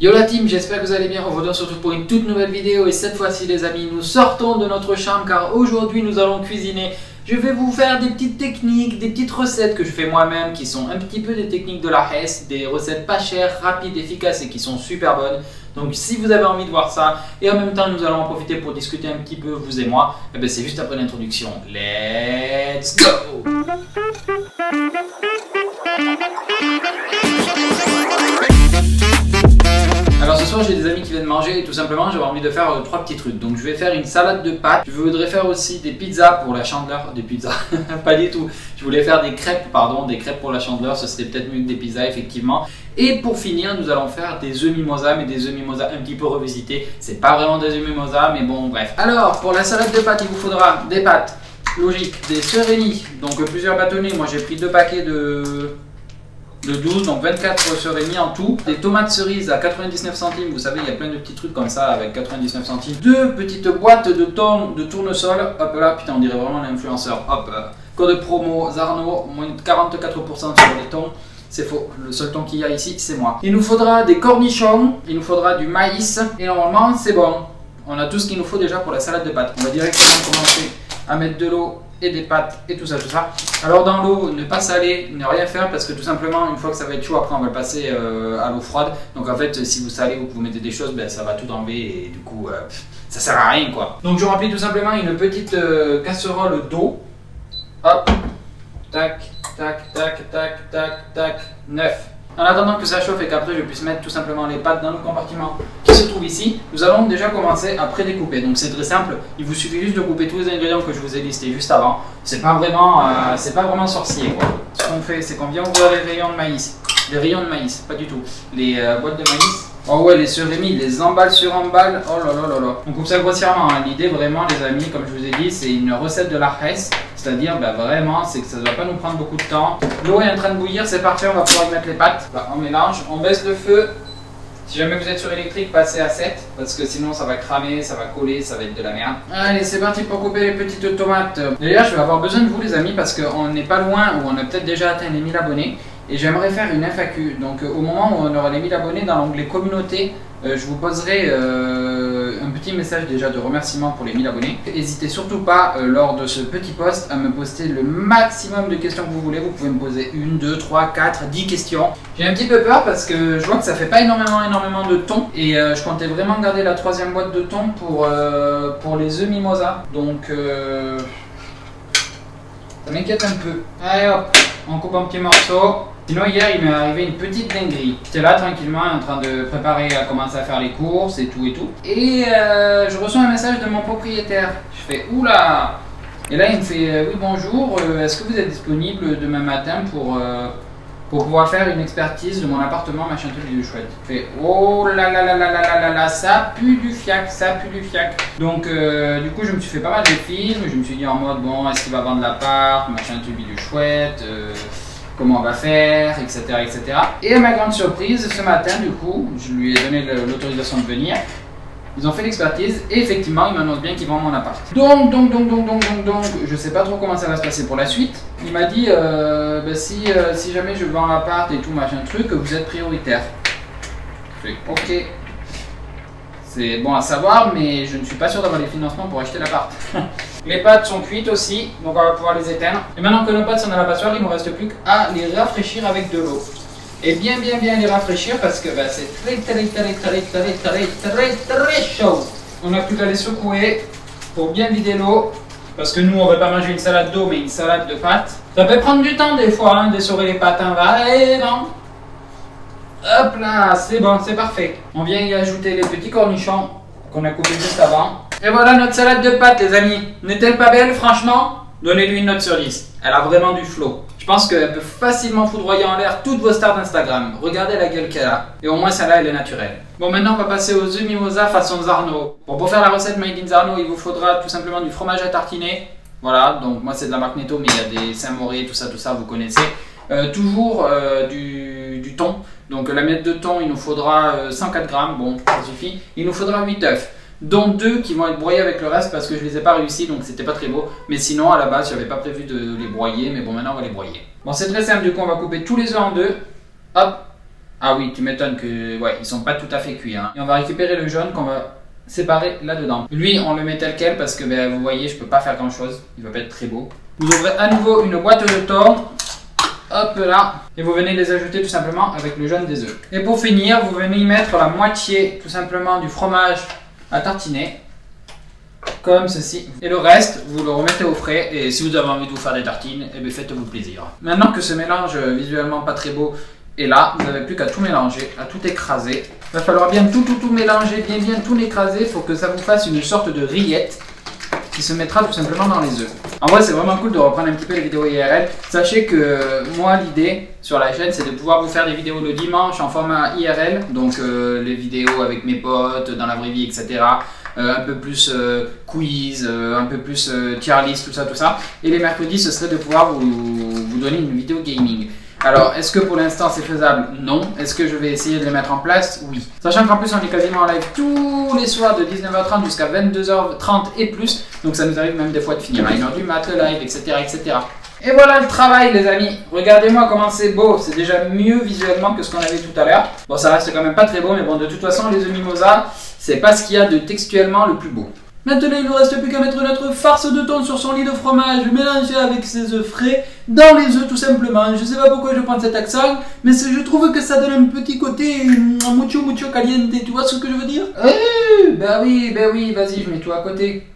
Yo la team, j'espère que vous allez bien. On se retrouve pour une toute nouvelle vidéo et cette fois-ci les amis, nous sortons de notre chambre car aujourd'hui nous allons cuisiner. Je vais vous faire des petites techniques, des petites recettes que je fais moi-même qui sont un petit peu des techniques de la Hesse, des recettes pas chères, rapides, efficaces et qui sont super bonnes. Donc si vous avez envie de voir ça et en même temps nous allons en profiter pour discuter un petit peu vous et moi, et bien c'est juste après l'introduction. Let's go! Alors ce soir j'ai des amis qui viennent manger et tout simplement j'avais envie de faire trois petits trucs. Donc je vais faire une salade de pâtes, je voudrais faire aussi des pizzas pour la Chandeleur, des pizzas, pas du tout. Je voulais faire des crêpes, des crêpes pour la Chandeleur, ce serait peut-être mieux que des pizzas effectivement. Et pour finir nous allons faire des œufs mimosa, mais des œufs mimosa un petit peu revisités. C'est pas vraiment des œufs mimosa mais bon bref. Alors pour la salade de pâtes il vous faudra des pâtes, logique, des serénies, donc plusieurs bâtonnets. Moi j'ai pris 2 paquets de 12, donc 24 serénies en tout. Des tomates cerises à 99 centimes, vous savez il y a plein de petits trucs comme ça avec 99 centimes. 2 petites boîtes de thon, de tournesol, hop là, putain on dirait vraiment l'influenceur, hop, code promo Zarno, moins de 44% sur les thons. C'est faux, le seul thon qu'il y a ici c'est moi. Il nous faudra des cornichons, il nous faudra du maïs et normalement c'est bon. On a tout ce qu'il nous faut déjà pour la salade de pâtes. On va directement commencer à mettre de l'eau et des pâtes et tout ça, tout ça. Alors dans l'eau, ne pas saler, ne rien faire parce que tout simplement une fois que ça va être chaud, après on va le passer à l'eau froide. Donc en fait si vous salez ou que vous mettez des choses, ben, ça va tout enlever et du coup ça sert à rien quoi. Donc je remplis tout simplement une petite casserole d'eau. Hop, tac, tac, tac, tac, tac, tac, 9. En attendant que ça chauffe et qu'après je puisse mettre tout simplement les pâtes dans le compartiment qui se trouve ici, nous allons déjà commencer à prédécouper. Donc c'est très simple, il vous suffit juste de couper tous les ingrédients que je vous ai listés juste avant. C'est pas vraiment sorcier quoi. Ce qu'on fait, c'est qu'on vient ouvrir les rayons de maïs. Les rayons de maïs, pas du tout. Les boîtes de maïs. Oh ouais, les serémies, les emballes sur emballes. Oh là là là là. On coupe ça grossièrement. Hein. L'idée vraiment les amis, comme je vous ai dit, c'est une recette de la Hesse. C'est-à-dire vraiment, c'est que ça ne doit pas nous prendre beaucoup de temps. L'eau est en train de bouillir, c'est parfait, on va pouvoir y mettre les pâtes. Là, on mélange, on baisse le feu. Si jamais vous êtes sur électrique, passez à 7. Parce que sinon ça va cramer, ça va coller, ça va être de la merde. Allez, c'est parti pour couper les petites tomates. D'ailleurs, je vais avoir besoin de vous les amis parce qu'on n'est pas loin ou on a peut-être déjà atteint les 1000 abonnés. Et j'aimerais faire une FAQ. Donc au moment où on aura les 1000 abonnés, dans l'onglet communauté, je vous poserai un petit message déjà de remerciement pour les 1000 abonnés. N'hésitez surtout pas lors de ce petit post à me poster le maximum de questions que vous voulez. Vous pouvez me poser 1, 2, 3, 4, 10 questions. J'ai un petit peu peur parce que je vois que ça fait pas énormément de thon. Et je comptais vraiment garder la 3e boîte de thon pour les œufs mimosa. Donc ça m'inquiète un peu. Allez hop, on coupe en petits morceaux. Sinon hier il m'est arrivé une petite dinguerie. J'étais là tranquillement en train de préparer à commencer à faire les courses et tout et tout. Et je reçois un message de mon propriétaire. Je fais oula. Et là il me fait oui bonjour, est-ce que vous êtes disponible demain matin pour pouvoir faire une expertise de mon appartement machin truc du chouette. Je fais oh là là là là là là là là, ça pue du fiac, ça pue du fiac. Donc du coup je me suis fait pas mal de films, je me suis dit en mode bon est-ce qu'il va vendre l'appart, machin truc du chouette, comment on va faire, etc., etc. Et à ma grande surprise, ce matin, du coup, je lui ai donné l'autorisation de venir. Ils ont fait l'expertise et effectivement, ils m'annoncent bien qu'ils vendent mon appart. Donc, je sais pas trop comment ça va se passer pour la suite. Il m'a dit, si jamais je vends l'appart et tout, machin truc, vous êtes prioritaire. Je fais, ok. C'est bon à savoir, mais je ne suis pas sûr d'avoir les financements pour acheter l'appart. Les pâtes sont cuites aussi, donc on va pouvoir les éteindre. Et maintenant que nos pâtes sont dans la passoire, il ne me reste plus qu'à les rafraîchir avec de l'eau. Et bien les rafraîchir parce que c'est très chaud. On n'a plus qu'à les secouer pour bien vider l'eau. Parce que nous, on ne va pas manger une salade d'eau, mais une salade de pâtes. Ça peut prendre du temps des fois, hein, d'essorer les pâtes. Allez, non. Hop là, c'est bon, c'est parfait. On vient y ajouter les petits cornichons qu'on a coupés juste avant. Et voilà notre salade de pâtes les amis. N'est-elle pas belle franchement? Donnez-lui une note sur 10. Elle a vraiment du flow. Je pense qu'elle peut facilement foudroyer en l'air toutes vos stars d'Instagram. Regardez la gueule qu'elle a. Et au moins celle-là elle est naturelle. Bon maintenant on va passer aux œufs mimosa façon Zarno. Bon, pour faire la recette Made in Zarno il vous faudra tout simplement du fromage à tartiner. Voilà, donc moi c'est de la marque Netto mais il y a des Saint-Maurice, tout ça vous connaissez. Toujours du thon. Donc la miette de thon il nous faudra 104 grammes, bon ça suffit. Il nous faudra 8 œufs. Dont 2 qui vont être broyés avec le reste parce que je les ai pas réussi donc c'était pas très beau. Mais sinon à la base j'avais pas prévu de les broyer mais bon maintenant on va les broyer. Bon c'est très simple du coup on va couper tous les œufs en deux. Hop, Ah oui, tu m'étonnes que ouais, ils sont pas tout à fait cuits. Hein. Et on va récupérer le jaune qu'on va séparer là-dedans. Lui, on le met tel quel parce que ben, vous voyez, je peux pas faire grand-chose. Il va pas être très beau. Vous ouvrez à nouveau une boîte de thon. Hop là. Et vous venez les ajouter tout simplement avec le jaune des œufs. Et pour finir, vous venez y mettre la moitié tout simplement du fromage à tartiner. Comme ceci. Et le reste, vous le remettez au frais. Et si vous avez envie de vous faire des tartines, eh bien faites-vous plaisir. Maintenant que ce mélange visuellement pas très beau est là, vous n'avez plus qu'à tout mélanger, à tout écraser. Il va falloir bien tout mélanger, bien tout écraser. Il faut que ça vous fasse une sorte de rillette qui se mettra tout simplement dans les œufs. En vrai, c'est vraiment cool de reprendre un petit peu les vidéos IRL. Sachez que moi, l'idée sur la chaîne, c'est de pouvoir vous faire des vidéos le dimanche en format IRL. Donc les vidéos avec mes potes, dans la vraie vie, etc. Un peu plus quiz, un peu plus tier list, tout ça. Et les mercredis, ce serait de pouvoir vous donner une vidéo gaming. Alors, est-ce que pour l'instant c'est faisable? Non. Est-ce que je vais essayer de le mettre en place? Oui. Sachant qu'en plus on est quasiment en live tous les soirs de 19h30 jusqu'à 22h30 et plus. Donc ça nous arrive même des fois de finir à 1h du mat, le live, etc. Et voilà le travail les amis. Regardez-moi comment c'est beau. C'est déjà mieux visuellement que ce qu'on avait tout à l'heure. Bon, ça reste quand même pas très beau, mais bon, de toute façon les œufs mimosa, c'est pas ce qu'il y a de textuellement le plus beau. Maintenant, il ne nous reste plus qu'à mettre notre farce de thon sur son lit de fromage, mélanger avec ses œufs frais, dans les œufs tout simplement. Je sais pas pourquoi je prends cet accent, mais je trouve que ça donne un petit côté mucho caliente, tu vois ce que je veux dire? Bah oui, vas-y, je mets tout à côté.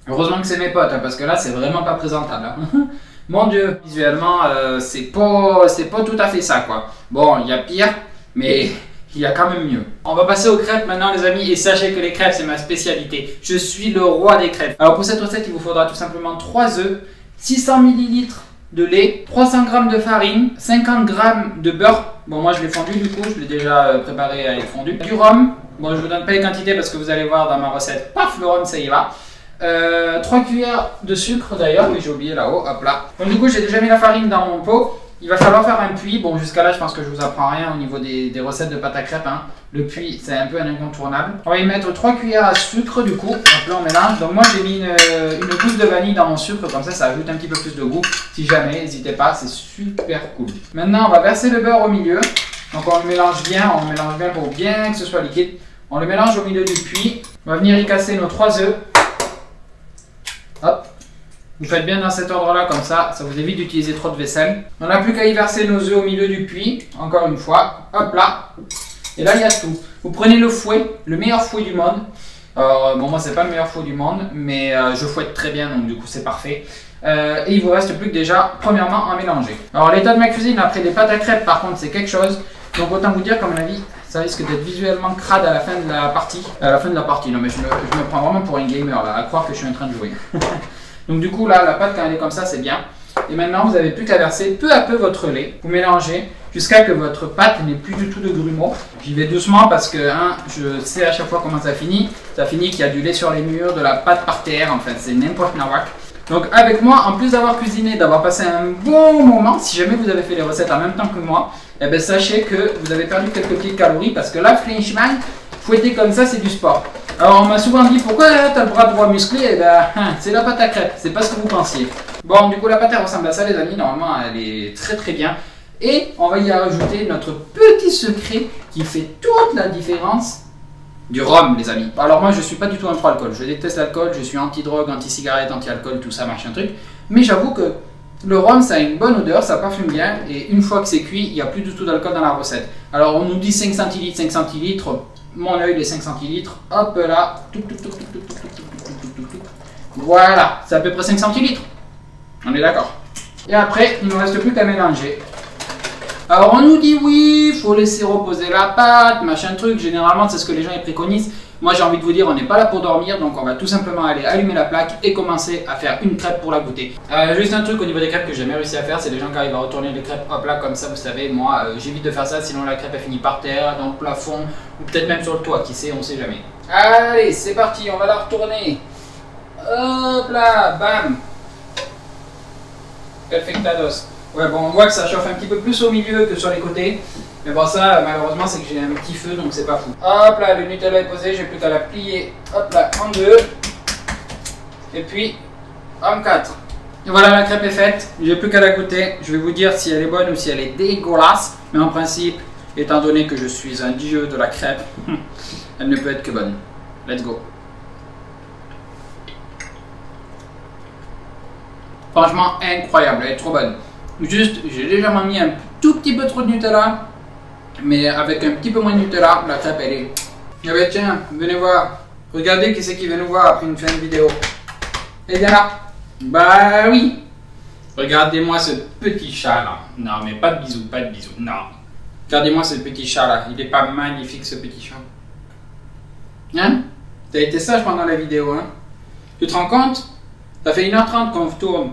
Heureusement que c'est mes potes, hein, parce que là, c'est vraiment pas présentable. Hein. Mon Dieu, visuellement, c'est pas tout à fait ça, quoi. Bon, il y a pire, mais... il y a quand même mieux. On va passer aux crêpes maintenant les amis, et sachez que les crêpes c'est ma spécialité. Je suis le roi des crêpes. Alors pour cette recette il vous faudra tout simplement 3 œufs, 600 ml de lait, 300 g de farine, 50 g de beurre. Bon moi je l'ai fondu du coup, je l'ai déjà préparé à être fondu. Du rhum, bon je vous donne pas les quantités parce que vous allez voir dans ma recette, paf le rhum ça y va. 3 cuillères de sucre d'ailleurs, oui j'ai oublié là-haut, hop là. Donc du coup j'ai déjà mis la farine dans mon pot. Il va falloir faire un puits. Bon, jusqu'à là, je pense que je vous apprends rien au niveau des recettes de pâte à crêpes. Hein. Le puits, c'est un peu un incontournable. On va y mettre 3 cuillères à sucre du coup. Donc là, on mélange. Donc moi, j'ai mis une gousse de vanille dans mon sucre. Comme ça ajoute un petit peu plus de goût. Si jamais, n'hésitez pas, c'est super cool. Maintenant, on va verser le beurre au milieu. Donc on le mélange bien. On le mélange bien pour bien que ce soit liquide. On le mélange au milieu du puits. On va venir y casser nos 3 œufs. Hop. Vous faites bien dans cet ordre-là, comme ça vous évite d'utiliser trop de vaisselle. On n'a plus qu'à y verser nos œufs au milieu du puits, encore une fois. Hop là. Et là, il y a tout. Vous prenez le fouet, le meilleur fouet du monde. Bon, moi, c'est pas le meilleur fouet du monde, mais je fouette très bien, donc du coup, c'est parfait. Et il vous reste plus que déjà, premièrement, à mélanger. Alors, l'état de ma cuisine après des pâtes à crêpes, par contre, c'est quelque chose. Donc, autant vous dire qu'à mon avis, ça risque d'être visuellement crade à la fin de la partie. À la fin de la partie, non, mais je me prends vraiment pour un gamer, là, à croire que je suis en train de jouer. Donc du coup là, la pâte quand elle est comme ça, c'est bien. Et maintenant, vous n'avez plus qu'à verser peu à peu votre lait. Vous mélangez jusqu'à que votre pâte n'ait plus du tout de grumeaux. J'y vais doucement parce que je sais à chaque fois comment ça finit. Ça finit qu'il y a du lait sur les murs, de la pâte par terre, en fait, c'est n'importe nawak. Donc avec moi, en plus d'avoir cuisiné, d'avoir passé un bon moment, si jamais vous avez fait les recettes en même temps que moi, eh bien, sachez que vous avez perdu quelques petites calories parce que là, franchement, fouetter comme ça, c'est du sport. Alors on m'a souvent dit pourquoi t'as le bras droit musclé, et ben c'est la pâte à crêpes, c'est pas ce que vous pensiez. Bon du coup la pâte elle ressemble à ça les amis, normalement elle est très bien. Et on va y rajouter notre petit secret qui fait toute la différence, du rhum les amis. Alors moi je suis pas du tout un pro alcool, je déteste l'alcool, je suis anti-drogue, anti-cigarette, anti-alcool, tout ça machin truc. Mais j'avoue que le rhum ça a une bonne odeur, ça parfume bien et une fois que c'est cuit, il n'y a plus du tout d'alcool dans la recette. Alors on nous dit 5 centilitres, 5 centilitres. Mon œil les 5 centilitres, hop là, voilà, c'est à peu près 5 centilitres, on est d'accord. Et après, il ne nous reste plus qu'à mélanger. Alors on nous dit oui, il faut laisser reposer la pâte, machin truc, généralement c'est ce que les gens ils préconisent. Moi j'ai envie de vous dire, on n'est pas là pour dormir, donc on va tout simplement aller allumer la plaque et commencer à faire une crêpe pour la goûter. Juste un truc au niveau des crêpes que j'ai jamais réussi à faire, c'est les gens qui arrivent à retourner les crêpes hop là comme ça, vous savez, moi j'évite de faire ça, sinon la crêpe elle finit par terre, dans le plafond, ou peut-être même sur le toit, qui sait, on sait jamais. Allez, c'est parti, on va la retourner. Hop là, bam. Perfectados. Ouais bon, on voit que ça chauffe un petit peu plus au milieu que sur les côtés. Mais bon ça malheureusement c'est que j'ai un petit feu donc c'est pas fou. Hop là, le Nutella est posé, j'ai plus qu'à la plier hop là en deux. Et puis en quatre. Et voilà, la crêpe est faite, j'ai plus qu'à la goûter. Je vais vous dire si elle est bonne ou si elle est dégueulasse. Mais en principe Étant donné que je suis un dieu de la crêpe, elle ne peut être que bonne. Let's go. Franchement, incroyable, elle est trop bonne. Juste, j'ai légèrement mis un tout petit peu trop de Nutella, mais avec un petit peu moins de Nutella, la crêpe elle est... Ah ben tiens, venez voir. Regardez qui c'est qui vient nous voir après une fin de vidéo. Et bien là. Bah oui. Regardez-moi ce petit chat là. Non mais pas de bisous, pas de bisous. Non. Regardez-moi ce petit chat là. Il est pas magnifique ce petit chat. Hein? T'as été sage pendant la vidéo, hein? Tu te rends compte? Ça fait 1h30 qu'on tourne.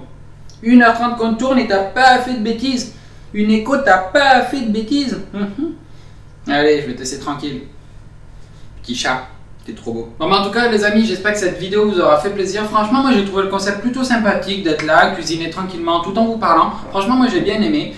1h30 qu'on tourne et t'as pas fait de bêtises. Une écho, t'as pas fait de bêtises. Allez, je vais te laisser tranquille. Petit chat, t'es trop beau. Bon, mais en tout cas, les amis, j'espère que cette vidéo vous aura fait plaisir. Franchement, moi j'ai trouvé le concept plutôt sympathique d'être là, cuisiner tranquillement tout en vous parlant. Franchement, moi j'ai bien aimé.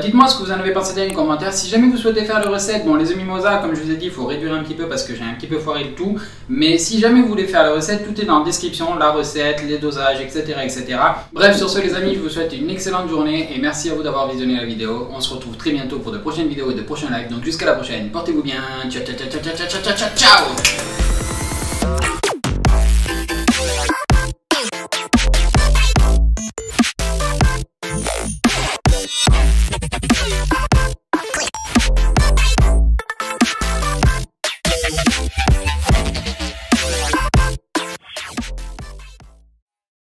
Dites-moi ce que vous en avez pensé dans les commentaires. Si jamais vous souhaitez faire les recettes, bon, les mimosas, comme je vous ai dit, il faut réduire un petit peu parce que j'ai un petit peu foiré le tout. Mais si jamais vous voulez faire les recettes, tout est dans la description, la recette, les dosages, etc., etc. Bref, sur ce, les amis, je vous souhaite une excellente journée et merci à vous d'avoir visionné la vidéo. On se retrouve très bientôt pour de prochaines vidéos et de prochains lives. Donc jusqu'à la prochaine, portez-vous bien. Ciao, ciao, ciao, ciao, ciao, ciao, ciao, ciao.